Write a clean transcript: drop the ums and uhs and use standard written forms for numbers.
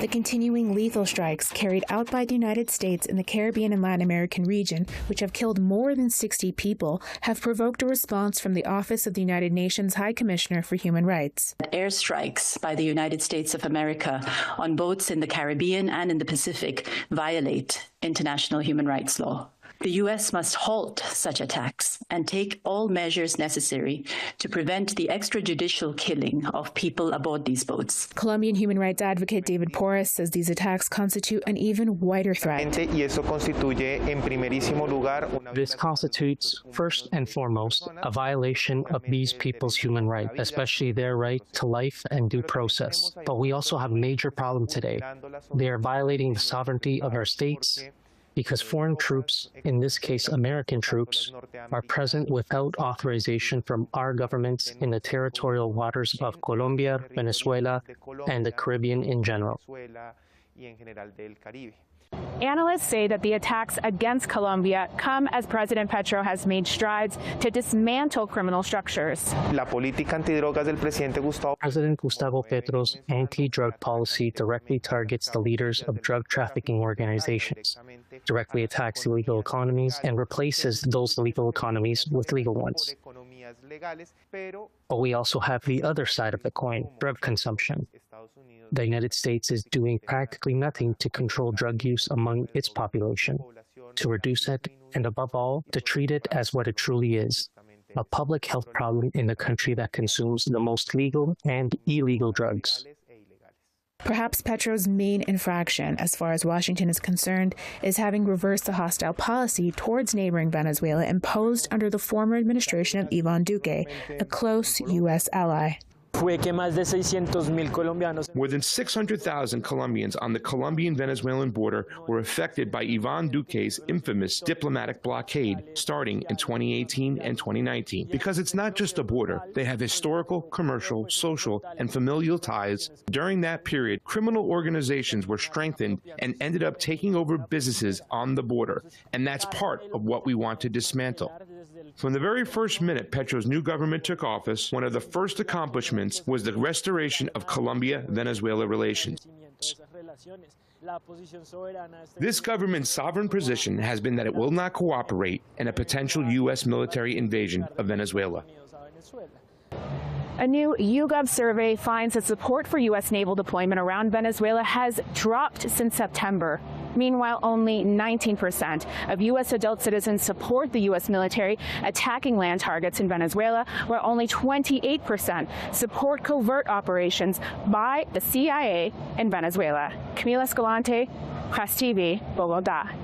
The continuing lethal strikes carried out by the United States in the Caribbean and Latin American region, which have killed more than 60 people, have provoked a response from the Office of the United Nations High Commissioner for Human Rights. Airstrikes by the United States of America on boats in the Caribbean and in the Pacific violate international human rights law. The U.S. must halt such attacks and take all measures necessary to prevent the extrajudicial killing of people aboard these boats. Colombian human rights advocate David Porras says these attacks constitute an even wider threat. This constitutes, first and foremost, a violation of these people's human rights, especially their right to life and due process. But we also have a major problem today. They are violating the sovereignty of our states, because foreign troops, in this case American troops, are present without authorization from our governments in the territorial waters of Colombia, Venezuela, and the Caribbean in general. Analysts say that the attacks against Colombia come as President Petro has made strides to dismantle criminal structures. President Gustavo Petro's anti-drug policy directly targets the leaders of drug trafficking organizations, directly attacks illegal economies, and replaces those illegal economies with legal ones. But we also have the other side of the coin, drug consumption. The United States is doing practically nothing to control drug use among its population, to reduce it, and above all, to treat it as what it truly is, a public health problem in a country that consumes the most legal and illegal drugs. Perhaps Petro's main infraction, as far as Washington is concerned, is having reversed the hostile policy towards neighboring Venezuela imposed under the former administration of Iván Duque, a close U.S. ally. More than 600,000 Colombians on the Colombian-Venezuelan border were affected by Iván Duque's infamous diplomatic blockade starting in 2018 and 2019. Because it's not just a border, they have historical, commercial, social, and familial ties. During that period, criminal organizations were strengthened and ended up taking over businesses on the border, and that's part of what we want to dismantle. From the very first minute Petro's new government took office, one of the first accomplishments was the restoration of Colombia-Venezuela relations. This government's sovereign position has been that it will not cooperate in a potential U.S. military invasion of Venezuela. A new YouGov survey finds that support for U.S. naval deployment around Venezuela has dropped since September. Meanwhile, only 19% of U.S. adult citizens support the U.S. military attacking land targets in Venezuela, where only 28% support covert operations by the CIA in Venezuela. Camila Escalante, Press TV, Bogotá.